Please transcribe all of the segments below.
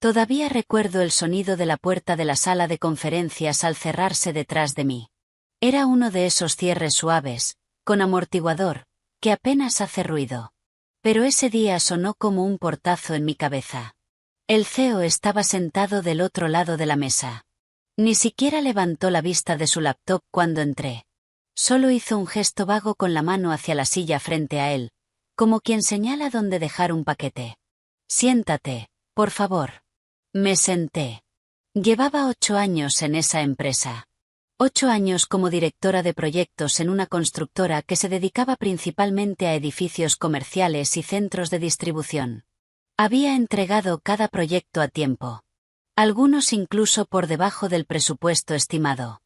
Todavía recuerdo el sonido de la puerta de la sala de conferencias al cerrarse detrás de mí. Era uno de esos cierres suaves, con amortiguador, que apenas hace ruido. Pero ese día sonó como un portazo en mi cabeza. El CEO estaba sentado del otro lado de la mesa. Ni siquiera levantó la vista de su laptop cuando entré. Solo hizo un gesto vago con la mano hacia la silla frente a él, como quien señala dónde dejar un paquete. Siéntate, por favor. Me senté. Llevaba 8 años en esa empresa. 8 años como directora de proyectos en una constructora que se dedicaba principalmente a edificios comerciales y centros de distribución. Había entregado cada proyecto a tiempo. Algunos incluso por debajo del presupuesto estimado.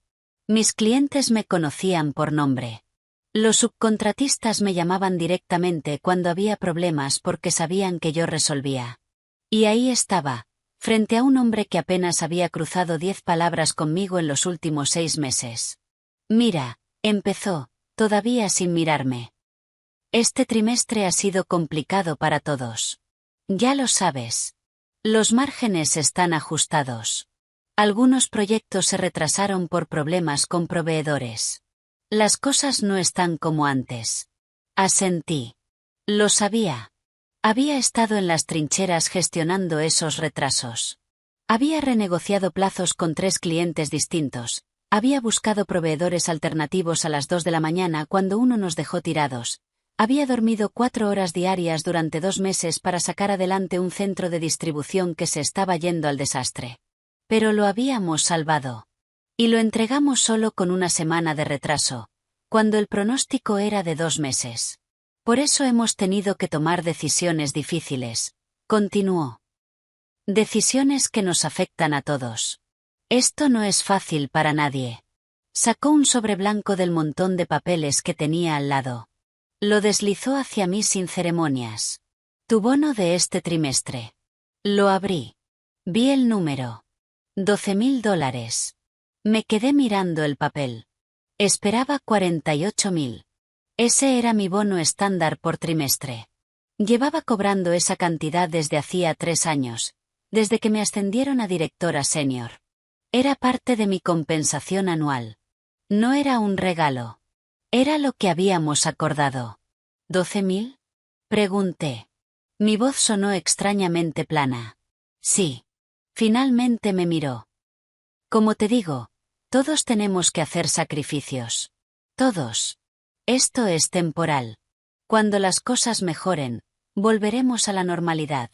Mis clientes me conocían por nombre. Los subcontratistas me llamaban directamente cuando había problemas porque sabían que yo resolvía. Y ahí estaba, frente a un hombre que apenas había cruzado 10 palabras conmigo en los últimos 6 meses. Mira, empezó, todavía sin mirarme. Este trimestre ha sido complicado para todos. Ya lo sabes. Los márgenes están ajustados. Algunos proyectos se retrasaron por problemas con proveedores. Las cosas no están como antes. Asentí. Lo sabía. Había estado en las trincheras gestionando esos retrasos. Había renegociado plazos con 3 clientes distintos. Había buscado proveedores alternativos a las 2 de la mañana cuando uno nos dejó tirados. Había dormido 4 horas diarias durante 2 meses para sacar adelante un centro de distribución que se estaba yendo al desastre. Pero lo habíamos salvado. Y lo entregamos solo con una semana de retraso, cuando el pronóstico era de 2 meses. Por eso hemos tenido que tomar decisiones difíciles, continuó. Decisiones que nos afectan a todos. Esto no es fácil para nadie. Sacó un sobre blanco del montón de papeles que tenía al lado. Lo deslizó hacia mí sin ceremonias. Tu bono de este trimestre. Lo abrí. Vi el número. $12.000. Me quedé mirando el papel. Esperaba 48.000. Ese era mi bono estándar por trimestre. Llevaba cobrando esa cantidad desde hacía 3 años, desde que me ascendieron a directora senior. Era parte de mi compensación anual. No era un regalo. Era lo que habíamos acordado. ¿12.000? Pregunté. Mi voz sonó extrañamente plana. Sí. Finalmente me miró. Como te digo, todos tenemos que hacer sacrificios. Todos. Esto es temporal. Cuando las cosas mejoren, volveremos a la normalidad.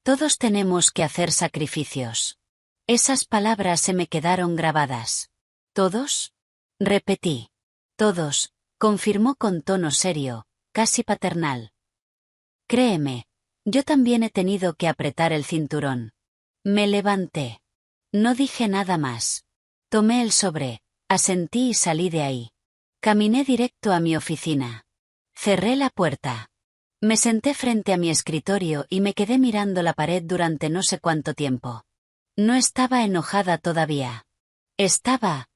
Todos tenemos que hacer sacrificios. Esas palabras se me quedaron grabadas. ¿Todos? Repetí. Todos, confirmó con tono serio, casi paternal. Créeme, yo también he tenido que apretar el cinturón. Me levanté. No dije nada más. Tomé el sobre, asentí y salí de ahí. Caminé directo a mi oficina. Cerré la puerta. Me senté frente a mi escritorio y me quedé mirando la pared durante no sé cuánto tiempo. No estaba enojada todavía. Estaba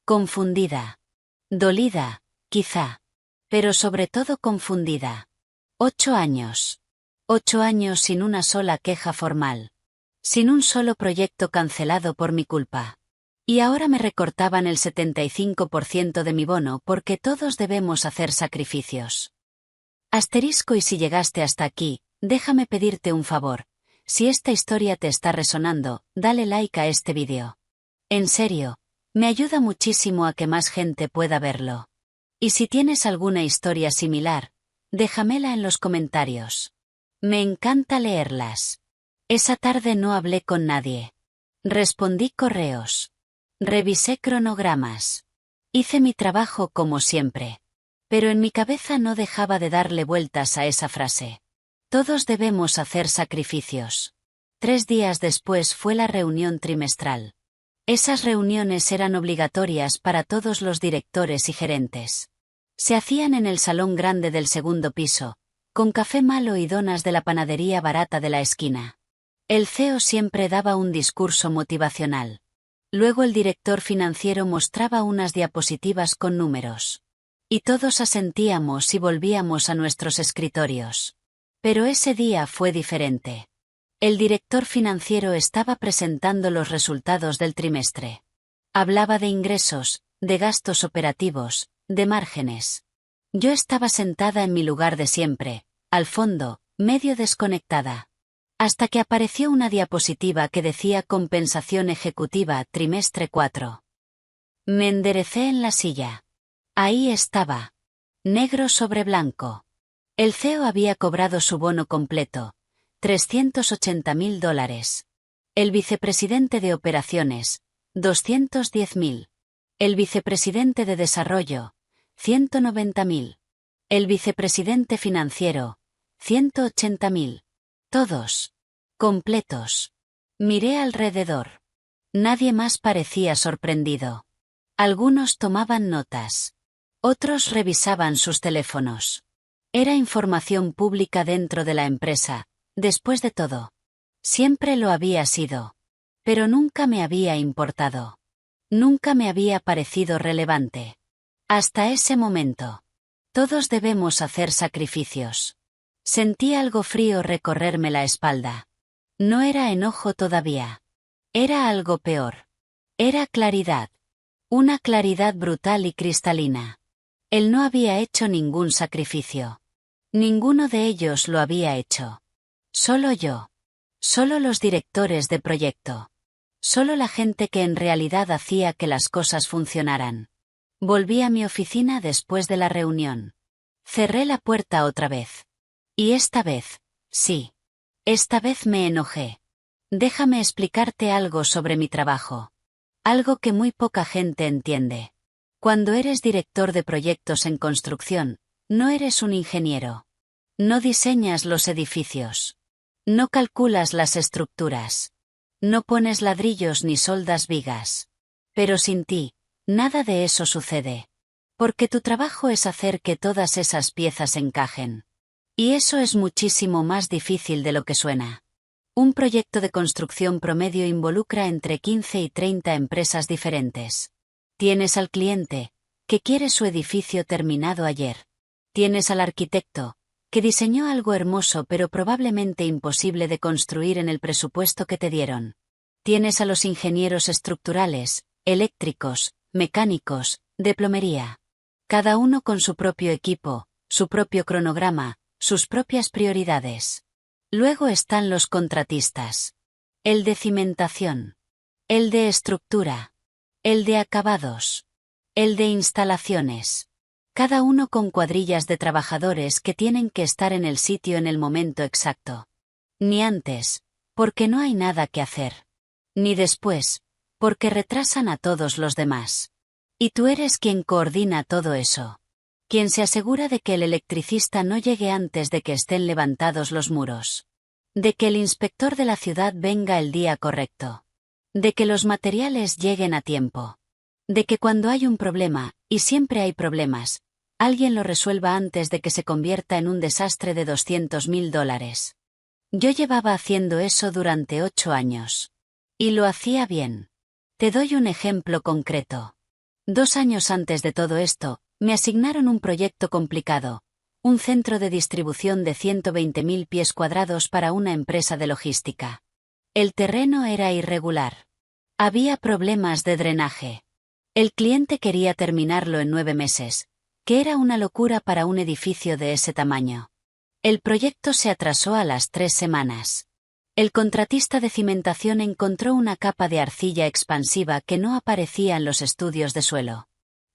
confundida. Dolida, quizá. Pero sobre todo confundida. 8 años. 8 años sin una sola queja formal. Sin un solo proyecto cancelado por mi culpa. Y ahora me recortaban el 75% de mi bono porque todos debemos hacer sacrificios. Asterisco y si llegaste hasta aquí, déjame pedirte un favor. Si esta historia te está resonando, dale like a este vídeo. En serio, me ayuda muchísimo a que más gente pueda verlo. Y si tienes alguna historia similar, déjamela en los comentarios. Me encanta leerlas. Esa tarde no hablé con nadie. Respondí correos. Revisé cronogramas. Hice mi trabajo como siempre. Pero en mi cabeza no dejaba de darle vueltas a esa frase. Todos debemos hacer sacrificios. 3 días después fue la reunión trimestral. Esas reuniones eran obligatorias para todos los directores y gerentes. Se hacían en el salón grande del 2º piso, con café malo y donas de la panadería barata de la esquina. El CEO siempre daba un discurso motivacional. Luego el director financiero mostraba unas diapositivas con números. Y todos asentíamos y volvíamos a nuestros escritorios. Pero ese día fue diferente. El director financiero estaba presentando los resultados del trimestre. Hablaba de ingresos, de gastos operativos, de márgenes. Yo estaba sentada en mi lugar de siempre, al fondo, medio desconectada. Hasta que apareció una diapositiva que decía compensación ejecutiva trimestre 4. Me enderecé en la silla. Ahí estaba. Negro sobre blanco. El CEO había cobrado su bono completo, $380.000. El vicepresidente de operaciones, $210.000. El vicepresidente de desarrollo, $190.000. El vicepresidente financiero, $180.000. Todos. Completos. Miré alrededor. Nadie más parecía sorprendido. Algunos tomaban notas. Otros revisaban sus teléfonos. Era información pública dentro de la empresa, después de todo. Siempre lo había sido. Pero nunca me había importado. Nunca me había parecido relevante. Hasta ese momento. Todos debemos hacer sacrificios. Sentí algo frío recorrerme la espalda. No era enojo todavía. Era algo peor. Era claridad. Una claridad brutal y cristalina. Él no había hecho ningún sacrificio. Ninguno de ellos lo había hecho. Solo yo. Solo los directores de proyecto. Solo la gente que en realidad hacía que las cosas funcionaran. Volví a mi oficina después de la reunión. Cerré la puerta otra vez. Y esta vez, sí. Esta vez me enojé. Déjame explicarte algo sobre mi trabajo. Algo que muy poca gente entiende. Cuando eres director de proyectos en construcción, no eres un ingeniero. No diseñas los edificios. No calculas las estructuras. No pones ladrillos ni soldas vigas. Pero sin ti, nada de eso sucede. Porque tu trabajo es hacer que todas esas piezas encajen. Y eso es muchísimo más difícil de lo que suena. Un proyecto de construcción promedio involucra entre 15 y 30 empresas diferentes. Tienes al cliente, que quiere su edificio terminado ayer. Tienes al arquitecto, que diseñó algo hermoso pero probablemente imposible de construir en el presupuesto que te dieron. Tienes a los ingenieros estructurales, eléctricos, mecánicos, de plomería. Cada uno con su propio equipo, su propio cronograma, sus propias prioridades. Luego están los contratistas. El de cimentación. El de estructura. El de acabados. El de instalaciones. Cada uno con cuadrillas de trabajadores que tienen que estar en el sitio en el momento exacto. Ni antes, porque no hay nada que hacer. Ni después, porque retrasan a todos los demás. Y tú eres quien coordina todo eso. Quien se asegura de que el electricista no llegue antes de que estén levantados los muros. De que el inspector de la ciudad venga el día correcto. De que los materiales lleguen a tiempo. De que cuando hay un problema, y siempre hay problemas, alguien lo resuelva antes de que se convierta en un desastre de $200.000. Yo llevaba haciendo eso durante 8 años. Y lo hacía bien. Te doy un ejemplo concreto. 2 años antes de todo esto, me asignaron un proyecto complicado. Un centro de distribución de 120.000 pies cuadrados para una empresa de logística. El terreno era irregular. Había problemas de drenaje. El cliente quería terminarlo en 9 meses, que era una locura para un edificio de ese tamaño. El proyecto se atrasó a las 3 semanas. El contratista de cimentación encontró una capa de arcilla expansiva que no aparecía en los estudios de suelo.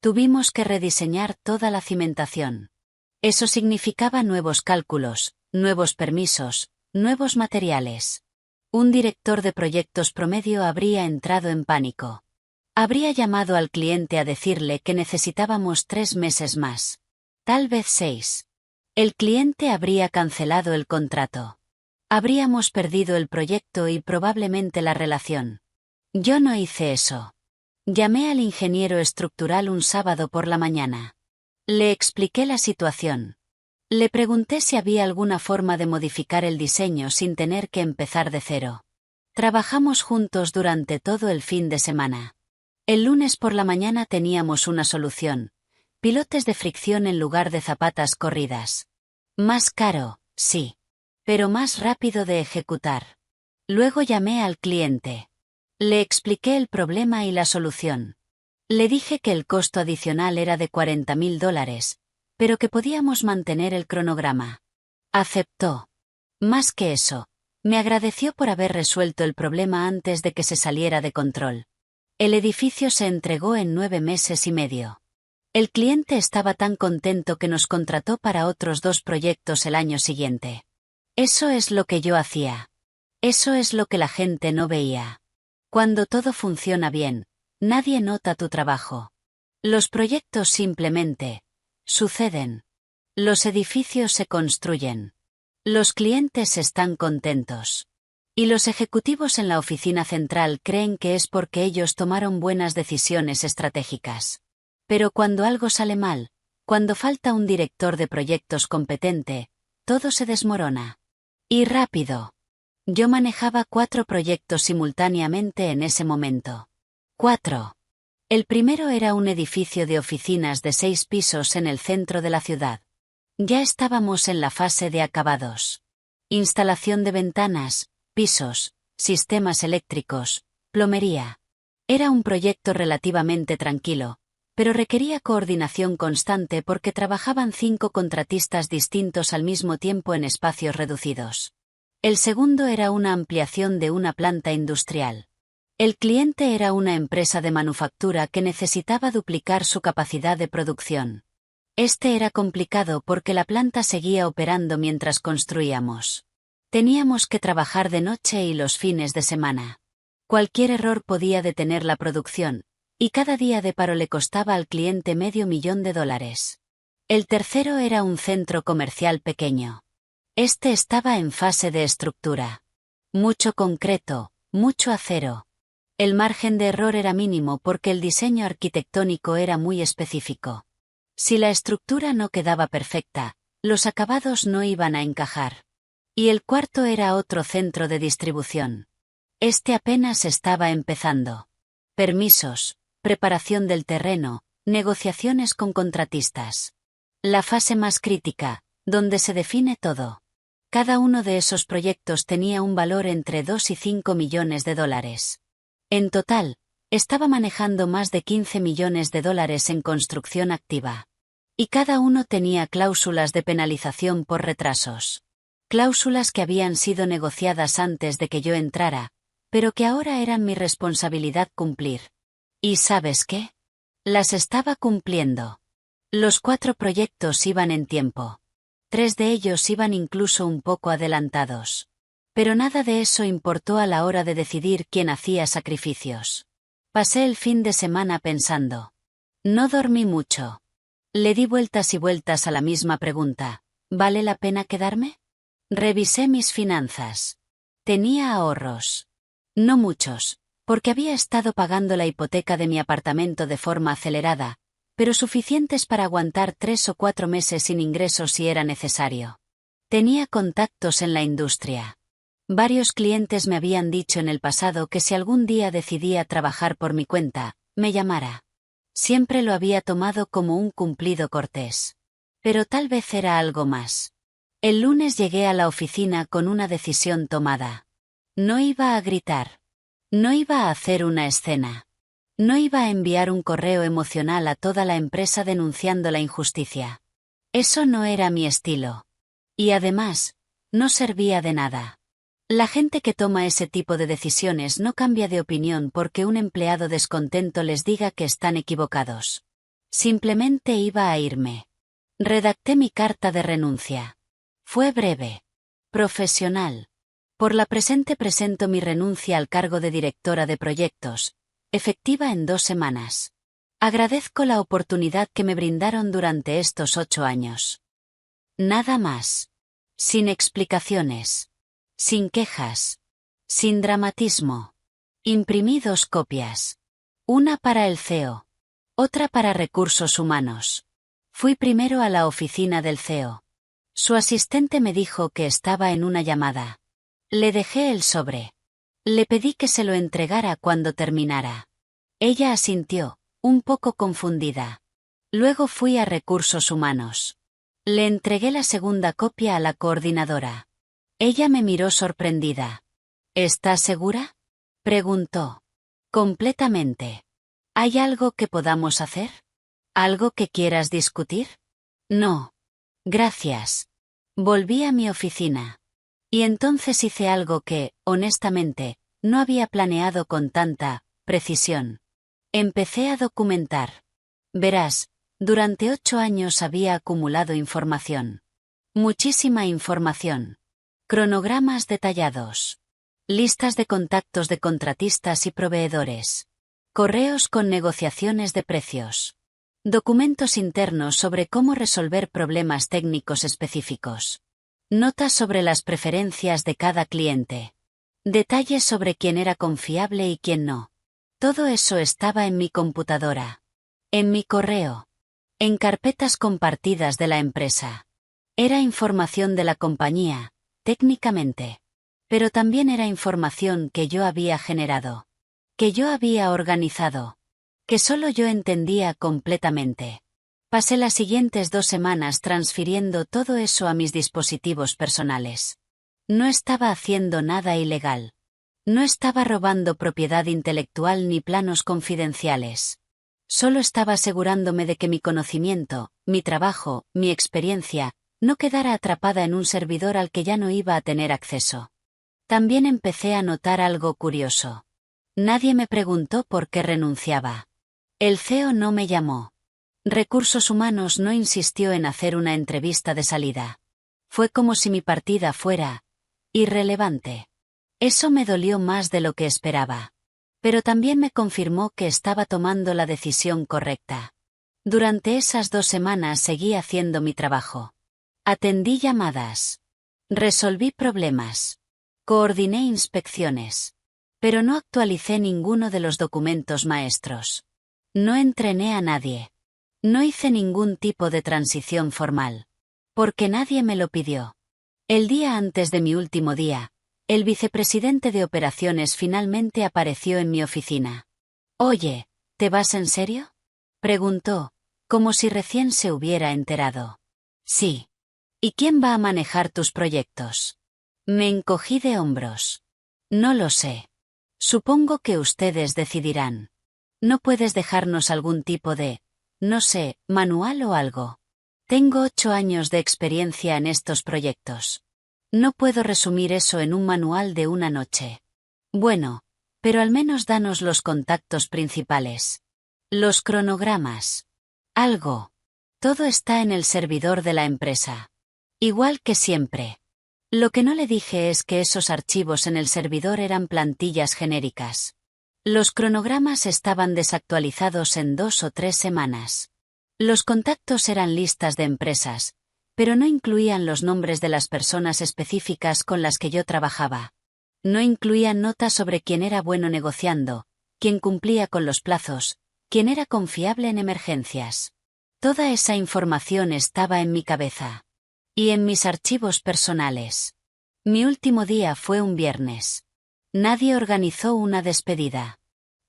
Tuvimos que rediseñar toda la cimentación. Eso significaba nuevos cálculos, nuevos permisos, nuevos materiales. Un director de proyectos promedio habría entrado en pánico. Habría llamado al cliente a decirle que necesitábamos 3 meses más. Tal vez 6. El cliente habría cancelado el contrato. Habríamos perdido el proyecto y probablemente la relación. Yo no hice eso. Llamé al ingeniero estructural un sábado por la mañana. Le expliqué la situación. Le pregunté si había alguna forma de modificar el diseño sin tener que empezar de cero. Trabajamos juntos durante todo el fin de semana. El lunes por la mañana teníamos una solución. Pilotes de fricción en lugar de zapatas corridas. Más caro, sí. Pero más rápido de ejecutar. Luego llamé al cliente. Le expliqué el problema y la solución. Le dije que el costo adicional era de $40.000, pero que podíamos mantener el cronograma. Aceptó. Más que eso, me agradeció por haber resuelto el problema antes de que se saliera de control. El edificio se entregó en 9 meses y medio. El cliente estaba tan contento que nos contrató para otros 2 proyectos el año siguiente. Eso es lo que yo hacía. Eso es lo que la gente no veía. Cuando todo funciona bien, nadie nota tu trabajo. Los proyectos simplemente suceden. Los edificios se construyen. Los clientes están contentos. Y los ejecutivos en la oficina central creen que es porque ellos tomaron buenas decisiones estratégicas. Pero cuando algo sale mal, cuando falta un director de proyectos competente, todo se desmorona. Y rápido. Yo manejaba 4 proyectos simultáneamente en ese momento. 4. El primero era un edificio de oficinas de 6 pisos en el centro de la ciudad. Ya estábamos en la fase de acabados. Instalación de ventanas, pisos, sistemas eléctricos, plomería. Era un proyecto relativamente tranquilo, pero requería coordinación constante porque trabajaban 5 contratistas distintos al mismo tiempo en espacios reducidos. El segundo era una ampliación de una planta industrial. El cliente era una empresa de manufactura que necesitaba duplicar su capacidad de producción. Este era complicado porque la planta seguía operando mientras construíamos. Teníamos que trabajar de noche y los fines de semana. Cualquier error podía detener la producción, y cada día de paro le costaba al cliente $500,000. El tercero era un centro comercial pequeño. Este estaba en fase de estructura. Mucho concreto, mucho acero. El margen de error era mínimo porque el diseño arquitectónico era muy específico. Si la estructura no quedaba perfecta, los acabados no iban a encajar. Y el cuarto era otro centro de distribución. Este apenas estaba empezando. Permisos, preparación del terreno, negociaciones con contratistas. La fase más crítica, donde se define todo. Cada uno de esos proyectos tenía un valor entre 2 y 5 millones de dólares. En total, estaba manejando más de 15 millones de dólares en construcción activa. Y cada uno tenía cláusulas de penalización por retrasos. Cláusulas que habían sido negociadas antes de que yo entrara, pero que ahora eran mi responsabilidad cumplir. ¿Y sabes qué? Las estaba cumpliendo. Los 4 proyectos iban en tiempo. 3 de ellos iban incluso un poco adelantados. Pero nada de eso importó a la hora de decidir quién hacía sacrificios. Pasé el fin de semana pensando. No dormí mucho. Le di vueltas y vueltas a la misma pregunta. ¿Vale la pena quedarme? Revisé mis finanzas. Tenía ahorros. No muchos, porque había estado pagando la hipoteca de mi apartamento de forma acelerada, pero suficientes para aguantar 3 o 4 meses sin ingresos si era necesario. Tenía contactos en la industria. Varios clientes me habían dicho en el pasado que si algún día decidía trabajar por mi cuenta, me llamara. Siempre lo había tomado como un cumplido cortés. Pero tal vez era algo más. El lunes llegué a la oficina con una decisión tomada. No iba a gritar. No iba a hacer una escena. No iba a enviar un correo emocional a toda la empresa denunciando la injusticia. Eso no era mi estilo. Y además, no servía de nada. La gente que toma ese tipo de decisiones no cambia de opinión porque un empleado descontento les diga que están equivocados. Simplemente iba a irme. Redacté mi carta de renuncia. Fue breve. Profesional. Por la presente presento mi renuncia al cargo de directora de proyectos, efectiva en 2 semanas. Agradezco la oportunidad que me brindaron durante estos 8 años. Nada más. Sin explicaciones. Sin quejas. Sin dramatismo. Imprimí 2 copias. Una para el CEO. Otra para recursos humanos. Fui primero a la oficina del CEO. Su asistente me dijo que estaba en una llamada. Le dejé el sobre. Le pedí que se lo entregara cuando terminara. Ella asintió, un poco confundida. Luego fui a recursos humanos. Le entregué la segunda copia a la coordinadora. Ella me miró sorprendida. ¿Estás segura? Preguntó. Completamente. ¿Hay algo que podamos hacer? ¿Algo que quieras discutir? No. Gracias. Volví a mi oficina. Y entonces hice algo que, honestamente, no había planeado con tanta precisión. Empecé a documentar. Verás, durante 8 años había acumulado información. Muchísima información. Cronogramas detallados. Listas de contactos de contratistas y proveedores. Correos con negociaciones de precios. Documentos internos sobre cómo resolver problemas técnicos específicos. Notas sobre las preferencias de cada cliente. Detalles sobre quién era confiable y quién no. Todo eso estaba en mi computadora. En mi correo. En carpetas compartidas de la empresa. Era información de la compañía, técnicamente. Pero también era información que yo había generado. Que yo había organizado. Que solo yo entendía completamente. Pasé las siguientes 2 semanas transfiriendo todo eso a mis dispositivos personales. No estaba haciendo nada ilegal. No estaba robando propiedad intelectual ni planos confidenciales. Solo estaba asegurándome de que mi conocimiento, mi trabajo, mi experiencia, no quedara atrapada en un servidor al que ya no iba a tener acceso. También empecé a notar algo curioso. Nadie me preguntó por qué renunciaba. El CEO no me llamó. Recursos Humanos no insistió en hacer una entrevista de salida. Fue como si mi partida fuera irrelevante. Eso me dolió más de lo que esperaba. Pero también me confirmó que estaba tomando la decisión correcta. Durante esas 2 semanas seguí haciendo mi trabajo. Atendí llamadas. Resolví problemas. Coordiné inspecciones. Pero no actualicé ninguno de los documentos maestros. No entrené a nadie. No hice ningún tipo de transición formal. Porque nadie me lo pidió. El día antes de mi último día, el vicepresidente de operaciones finalmente apareció en mi oficina. Oye, ¿te vas en serio? Preguntó, como si recién se hubiera enterado. Sí. ¿Y quién va a manejar tus proyectos? Me encogí de hombros. No lo sé. Supongo que ustedes decidirán. ¿No puedes dejarnos algún tipo de, no sé, manual o algo? Tengo 8 años de experiencia en estos proyectos. No puedo resumir eso en un manual de una noche. Bueno, pero al menos danos los contactos principales. Los cronogramas. Algo. Todo está en el servidor de la empresa. Igual que siempre. Lo que no le dije es que esos archivos en el servidor eran plantillas genéricas. Los cronogramas estaban desactualizados en 2 o 3 semanas. Los contactos eran listas de empresas, pero no incluían los nombres de las personas específicas con las que yo trabajaba. No incluían notas sobre quién era bueno negociando, quién cumplía con los plazos, quién era confiable en emergencias. Toda esa información estaba en mi cabeza. Y en mis archivos personales. Mi último día fue un viernes. Nadie organizó una despedida.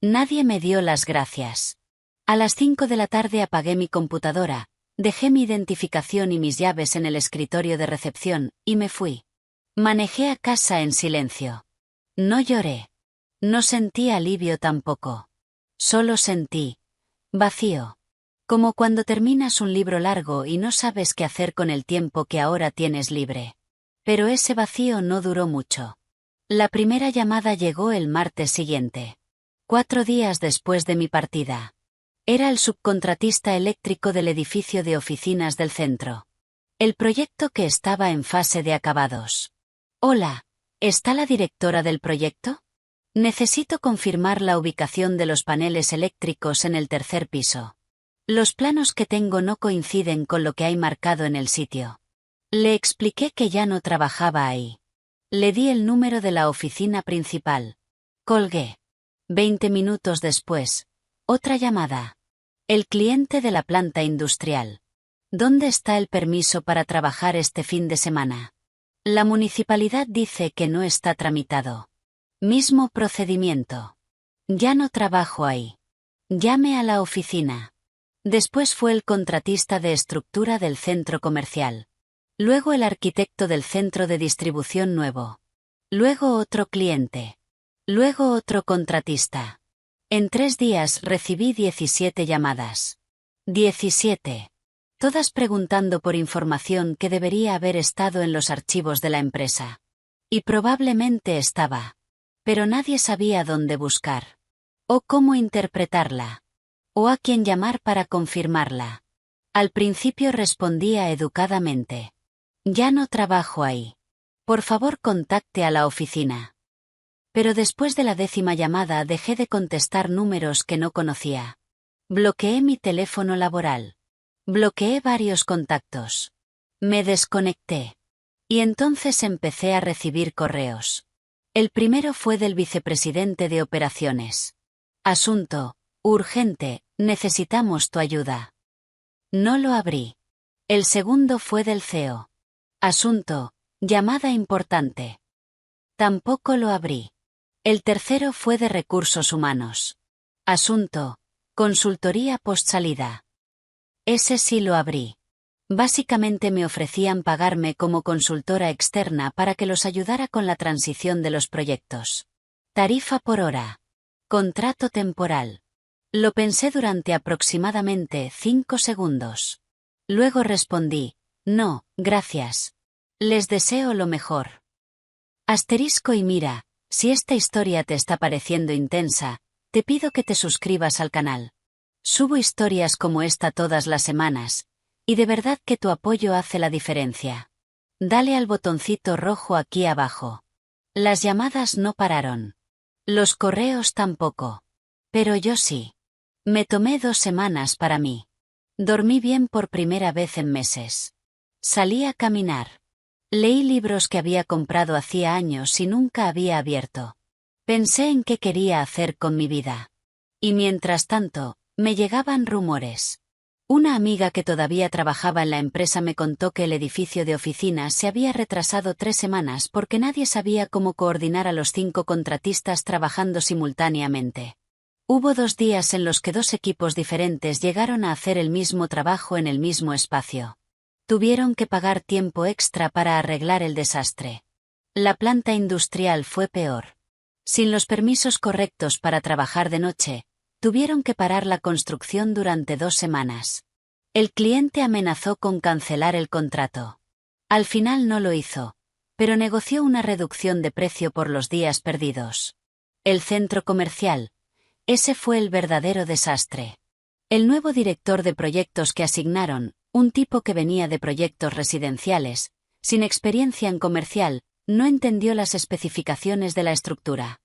Nadie me dio las gracias. A las 5 de la tarde apagué mi computadora, dejé mi identificación y mis llaves en el escritorio de recepción, y me fui. Manejé a casa en silencio. No lloré. No sentí alivio tampoco. Solo sentí vacío. Como cuando terminas un libro largo y no sabes qué hacer con el tiempo que ahora tienes libre. Pero ese vacío no duró mucho. La primera llamada llegó el martes siguiente. 4 días después de mi partida. Era el subcontratista eléctrico del edificio de oficinas del centro. El proyecto que estaba en fase de acabados. Hola, ¿está la directora del proyecto? Necesito confirmar la ubicación de los paneles eléctricos en el 3er piso. Los planos que tengo no coinciden con lo que hay marcado en el sitio. Le expliqué que ya no trabajaba ahí. Le di el número de la oficina principal. Colgué. 20 minutos después, otra llamada. El cliente de la planta industrial. ¿Dónde está el permiso para trabajar este fin de semana? La municipalidad dice que no está tramitado. Mismo procedimiento. Ya no trabajo ahí. Llame a la oficina. Después fue el contratista de estructura del centro comercial. Luego el arquitecto del centro de distribución nuevo. Luego otro cliente. Luego otro contratista. En 3 días recibí 17 llamadas. 17. Todas preguntando por información que debería haber estado en los archivos de la empresa. Y probablemente estaba. Pero nadie sabía dónde buscar. O cómo interpretarla. O a quién llamar para confirmarla. Al principio respondía educadamente. Ya no trabajo ahí. Por favor, contacte a la oficina. Pero después de la 10ª llamada dejé de contestar números que no conocía. Bloqueé mi teléfono laboral. Bloqueé varios contactos. Me desconecté. Y entonces empecé a recibir correos. El primero fue del vicepresidente de operaciones. Asunto: urgente, necesitamos tu ayuda. No lo abrí. El segundo fue del CEO. Asunto: llamada importante. Tampoco lo abrí. El tercero fue de recursos humanos. Asunto: consultoría postsalida. Ese sí lo abrí. Básicamente me ofrecían pagarme como consultora externa para que los ayudara con la transición de los proyectos. Tarifa por hora. Contrato temporal. Lo pensé durante aproximadamente 5 segundos. Luego respondí: no, gracias. Les deseo lo mejor. Asterisco y mira, si esta historia te está pareciendo intensa, te pido que te suscribas al canal. Subo historias como esta todas las semanas, y de verdad que tu apoyo hace la diferencia. Dale al botoncito rojo aquí abajo. Las llamadas no pararon. Los correos tampoco. Pero yo sí. Me tomé 2 semanas para mí. Dormí bien por primera vez en meses. Salí a caminar. Leí libros que había comprado hacía años y nunca había abierto. Pensé en qué quería hacer con mi vida. Y mientras tanto, me llegaban rumores. Una amiga que todavía trabajaba en la empresa me contó que el edificio de oficinas se había retrasado 3 semanas porque nadie sabía cómo coordinar a los 5 contratistas trabajando simultáneamente. Hubo 2 días en los que 2 equipos diferentes llegaron a hacer el mismo trabajo en el mismo espacio. Tuvieron que pagar tiempo extra para arreglar el desastre. La planta industrial fue peor. Sin los permisos correctos para trabajar de noche, tuvieron que parar la construcción durante 2 semanas. El cliente amenazó con cancelar el contrato. Al final no lo hizo, pero negoció una reducción de precio por los días perdidos. El centro comercial. Ese fue el verdadero desastre. El nuevo director de proyectos que asignaron, un tipo que venía de proyectos residenciales, sin experiencia en comercial, no entendió las especificaciones de la estructura.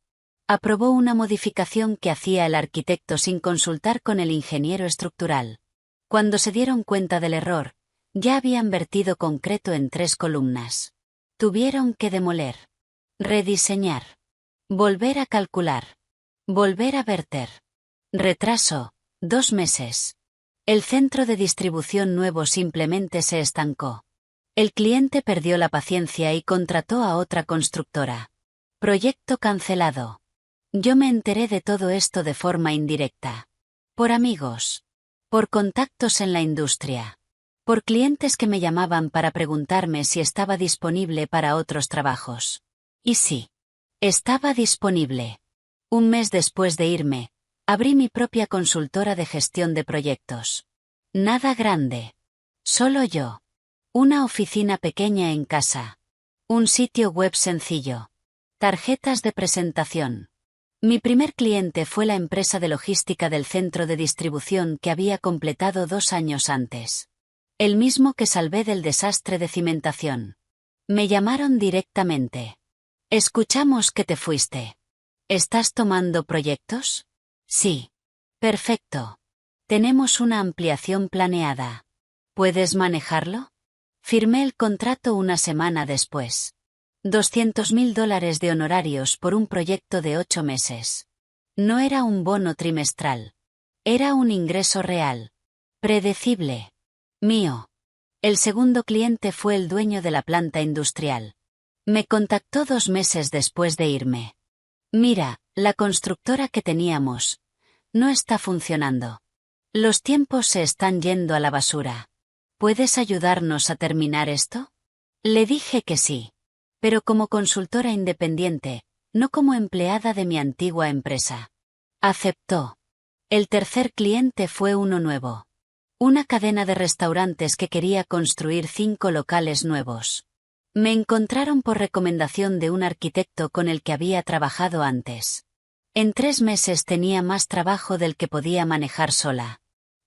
Aprobó una modificación que hacía el arquitecto sin consultar con el ingeniero estructural. Cuando se dieron cuenta del error, ya habían vertido concreto en 3 columnas. Tuvieron que demoler. Rediseñar. Volver a calcular. Volver a verter. Retraso: 2 meses. El centro de distribución nuevo simplemente se estancó. El cliente perdió la paciencia y contrató a otra constructora. Proyecto cancelado. Yo me enteré de todo esto de forma indirecta. Por amigos. Por contactos en la industria. Por clientes que me llamaban para preguntarme si estaba disponible para otros trabajos. Y sí. Estaba disponible. Un mes después de irme, abrí mi propia consultora de gestión de proyectos. Nada grande. Solo yo. Una oficina pequeña en casa. Un sitio web sencillo. Tarjetas de presentación. Mi primer cliente fue la empresa de logística del centro de distribución que había completado 2 años antes. El mismo que salvé del desastre de cimentación. Me llamaron directamente. Escuchamos que te fuiste. ¿Estás tomando proyectos? Sí. Perfecto. Tenemos una ampliación planeada. ¿Puedes manejarlo? Firmé el contrato una semana después. $200.000 de honorarios por un proyecto de 8 meses. No era un bono trimestral. Era un ingreso real. Predecible. Mío. El segundo cliente fue el dueño de la planta industrial. Me contactó 2 meses después de irme. Mira, la constructora que teníamos no está funcionando. Los tiempos se están yendo a la basura. ¿Puedes ayudarnos a terminar esto? Le dije que sí. pero como consultora independiente, no como empleada de mi antigua empresa. Aceptó. El tercer cliente fue uno nuevo. Una cadena de restaurantes que quería construir 5 locales nuevos. Me encontraron por recomendación de un arquitecto con el que había trabajado antes. En 3 meses tenía más trabajo del que podía manejar sola.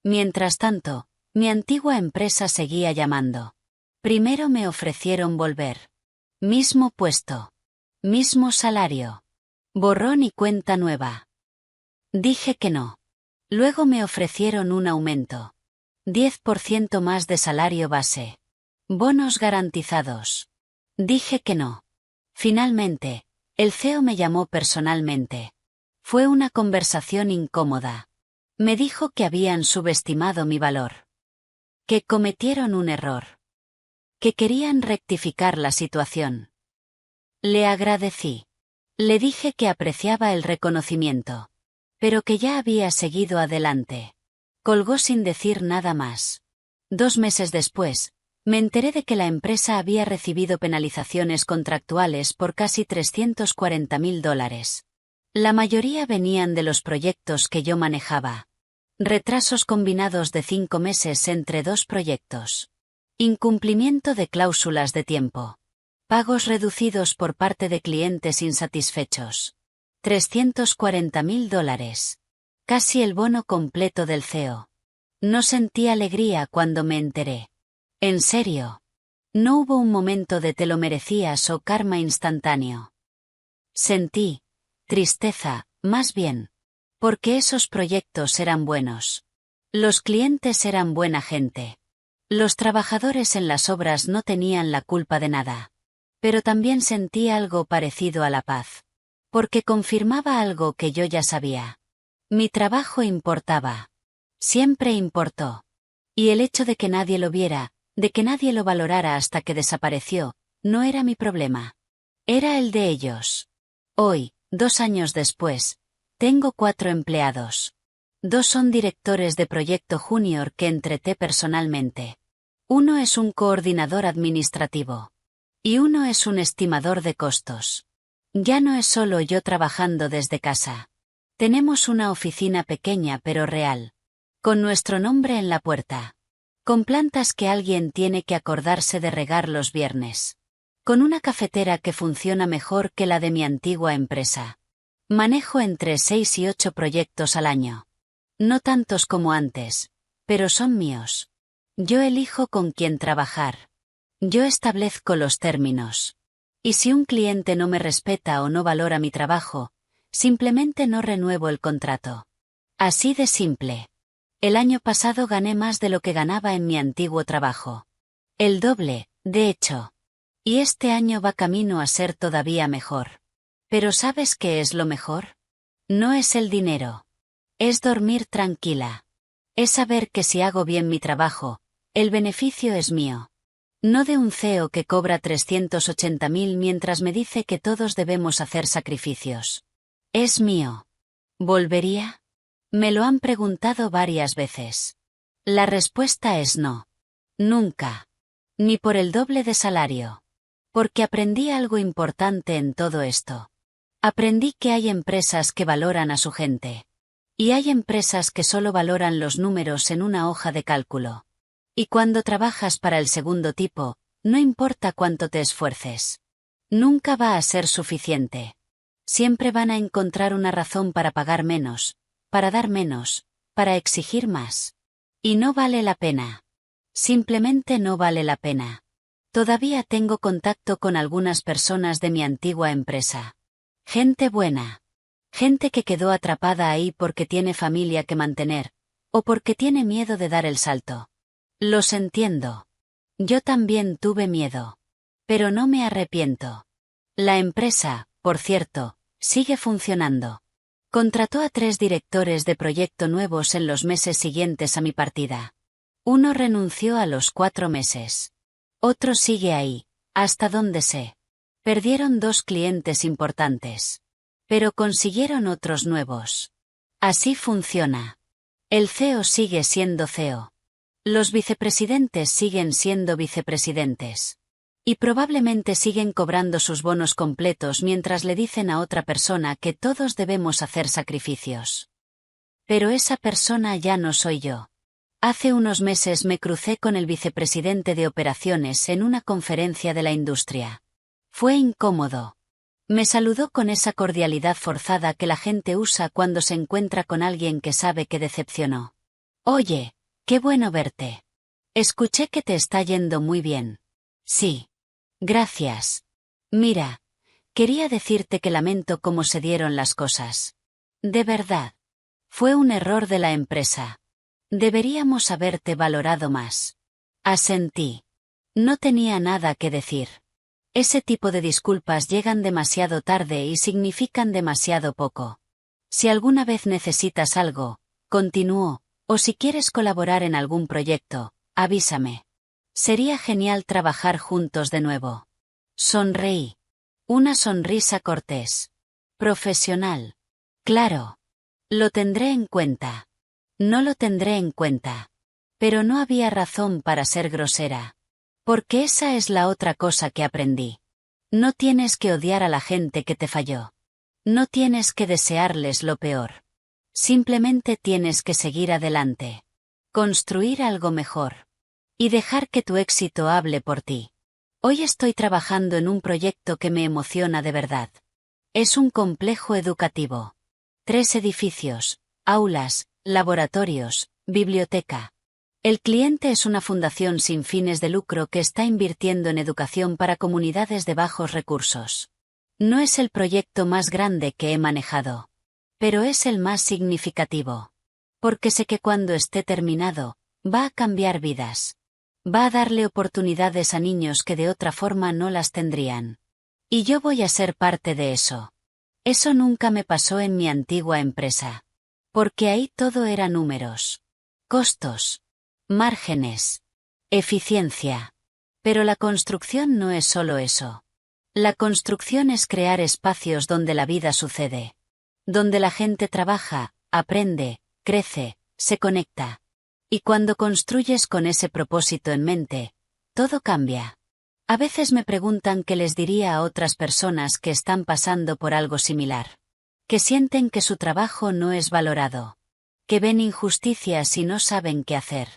Mientras tanto, mi antigua empresa seguía llamando. Primero me ofrecieron volver. Mismo puesto. Mismo salario. Borrón y cuenta nueva. Dije que no. Luego me ofrecieron un aumento. 10% más de salario base. Bonos garantizados. Dije que no. Finalmente, el CEO me llamó personalmente. Fue una conversación incómoda. Me dijo que habían subestimado mi valor. Que cometieron un error. Que querían rectificar la situación. Le agradecí. Le dije que apreciaba el reconocimiento. Pero que ya había seguido adelante. Colgó sin decir nada más. 2 meses después, me enteré de que la empresa había recibido penalizaciones contractuales por casi $340.000. La mayoría venían de los proyectos que yo manejaba. Retrasos combinados de 5 meses entre 2 proyectos. Incumplimiento de cláusulas de tiempo. Pagos reducidos por parte de clientes insatisfechos. $340.000. Casi el bono completo del CEO. No sentí alegría cuando me enteré. En serio. No hubo un momento de te lo merecías o karma instantáneo. Sentí tristeza, más bien. Porque esos proyectos eran buenos. Los clientes eran buena gente. Los trabajadores en las obras no tenían la culpa de nada. Pero también sentí algo parecido a la paz. Porque confirmaba algo que yo ya sabía. Mi trabajo importaba. Siempre importó. Y el hecho de que nadie lo viera, de que nadie lo valorara hasta que desapareció, no era mi problema. Era el de ellos. Hoy, 2 años después, tengo 4 empleados. 2 son directores de proyecto junior que entreté personalmente. Uno es un coordinador administrativo. Y uno es un estimador de costos. Ya no es solo yo trabajando desde casa. Tenemos una oficina pequeña pero real. Con nuestro nombre en la puerta. Con plantas que alguien tiene que acordarse de regar los viernes. Con una cafetera que funciona mejor que la de mi antigua empresa. Manejo entre 6 y 8 proyectos al año. No tantos como antes, pero son míos. Yo elijo con quién trabajar. Yo establezco los términos. Y si un cliente no me respeta o no valora mi trabajo, simplemente no renuevo el contrato. Así de simple. El año pasado gané más de lo que ganaba en mi antiguo trabajo. El doble, de hecho. Y este año va camino a ser todavía mejor. Pero ¿sabes qué es lo mejor? No es el dinero. Es dormir tranquila. Es saber que si hago bien mi trabajo, el beneficio es mío. No de un CEO que cobra 380.000 mientras me dice que todos debemos hacer sacrificios. Es mío. ¿Volvería? Me lo han preguntado varias veces. La respuesta es no. Nunca. Ni por el doble de salario. Porque aprendí algo importante en todo esto. Aprendí que hay empresas que valoran a su gente. Y hay empresas que solo valoran los números en una hoja de cálculo. Y cuando trabajas para el segundo tipo, no importa cuánto te esfuerces. Nunca va a ser suficiente. Siempre van a encontrar una razón para pagar menos, para dar menos, para exigir más. Y no vale la pena. Simplemente no vale la pena. Todavía tengo contacto con algunas personas de mi antigua empresa. Gente buena. Gente que quedó atrapada ahí porque tiene familia que mantener, o porque tiene miedo de dar el salto. Los entiendo. Yo también tuve miedo. Pero no me arrepiento. La empresa, por cierto, sigue funcionando. Contrató a 3 directores de proyecto nuevos en los meses siguientes a mi partida. Uno renunció a los 4 meses. Otro sigue ahí, hasta donde sé. Perdieron 2 clientes importantes. Pero consiguieron otros nuevos. Así funciona. El CEO sigue siendo CEO. Los vicepresidentes siguen siendo vicepresidentes. Y probablemente siguen cobrando sus bonos completos mientras le dicen a otra persona que todos debemos hacer sacrificios. Pero esa persona ya no soy yo. Hace unos meses me crucé con el vicepresidente de operaciones en una conferencia de la industria. Fue incómodo. Me saludó con esa cordialidad forzada que la gente usa cuando se encuentra con alguien que sabe que decepcionó. Oye, qué bueno verte. Escuché que te está yendo muy bien. Sí. Gracias. Mira, quería decirte que lamento cómo se dieron las cosas. De verdad. Fue un error de la empresa. Deberíamos haberte valorado más. Asentí. No tenía nada que decir. Ese tipo de disculpas llegan demasiado tarde y significan demasiado poco. Si alguna vez necesitas algo, continuó, o si quieres colaborar en algún proyecto, avísame. Sería genial trabajar juntos de nuevo. Sonreí. Una sonrisa cortés. Profesional. Claro. Lo tendré en cuenta. No lo tendré en cuenta. Pero no había razón para ser grosera. Porque esa es la otra cosa que aprendí. No tienes que odiar a la gente que te falló. No tienes que desearles lo peor. Simplemente tienes que seguir adelante. Construir algo mejor. Y dejar que tu éxito hable por ti. Hoy estoy trabajando en un proyecto que me emociona de verdad. Es un complejo educativo. 3 edificios, aulas, laboratorios, biblioteca. El cliente es una fundación sin fines de lucro que está invirtiendo en educación para comunidades de bajos recursos. No es el proyecto más grande que he manejado. Pero es el más significativo. Porque sé que cuando esté terminado, va a cambiar vidas. Va a darle oportunidades a niños que de otra forma no las tendrían. Y yo voy a ser parte de eso. Eso nunca me pasó en mi antigua empresa. Porque ahí todo era números. Costos. Márgenes. Eficiencia. Pero la construcción no es solo eso. La construcción es crear espacios donde la vida sucede. Donde la gente trabaja, aprende, crece, se conecta. Y cuando construyes con ese propósito en mente, todo cambia. A veces me preguntan qué les diría a otras personas que están pasando por algo similar. Que sienten que su trabajo no es valorado. Que ven injusticias y no saben qué hacer.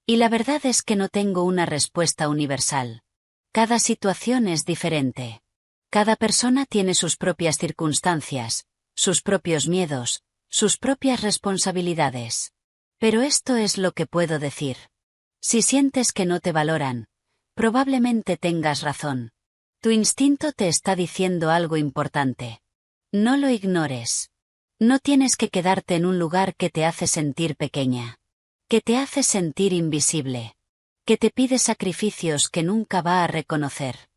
Y la verdad es que no tengo una respuesta universal. Cada situación es diferente. Cada persona tiene sus propias circunstancias, sus propios miedos, sus propias responsabilidades. Pero esto es lo que puedo decir. Si sientes que no te valoran, probablemente tengas razón. Tu instinto te está diciendo algo importante. No lo ignores. No tienes que quedarte en un lugar que te hace sentir pequeña. Que te hace sentir invisible. Que te pide sacrificios que nunca va a reconocer.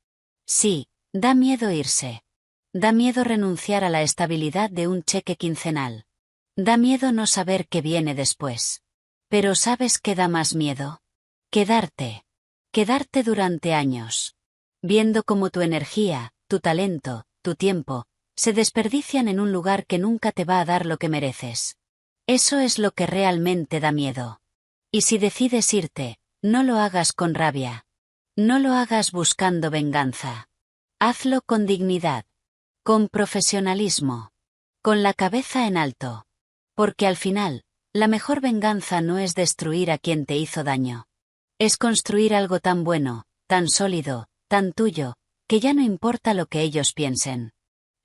Sí, da miedo irse. Da miedo renunciar a la estabilidad de un cheque quincenal. Da miedo no saber qué viene después. Pero ¿sabes qué da más miedo? Quedarte. Quedarte durante años. Viendo cómo tu energía, tu talento, tu tiempo, se desperdician en un lugar que nunca te va a dar lo que mereces. Eso es lo que realmente da miedo. Y si decides irte, no lo hagas con rabia. No lo hagas buscando venganza. Hazlo con dignidad. Con profesionalismo. Con la cabeza en alto. Porque al final, la mejor venganza no es destruir a quien te hizo daño. Es construir algo tan bueno, tan sólido, tan tuyo, que ya no importa lo que ellos piensen.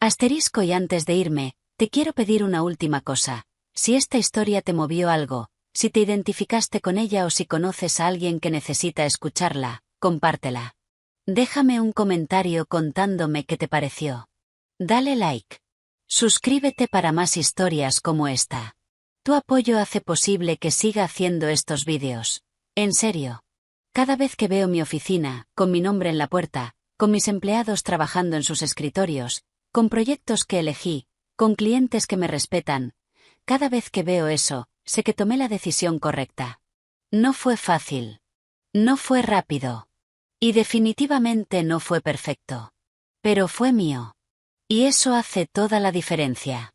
Asterisco y antes de irme, te quiero pedir una última cosa. Si esta historia te movió algo, si te identificaste con ella o si conoces a alguien que necesita escucharla, compártela. Déjame un comentario contándome qué te pareció. Dale like. Suscríbete para más historias como esta. Tu apoyo hace posible que siga haciendo estos vídeos. En serio. Cada vez que veo mi oficina, con mi nombre en la puerta, con mis empleados trabajando en sus escritorios, con proyectos que elegí, con clientes que me respetan, cada vez que veo eso, sé que tomé la decisión correcta. No fue fácil. No fue rápido. Y definitivamente no fue perfecto. Pero fue mío. Y eso hace toda la diferencia.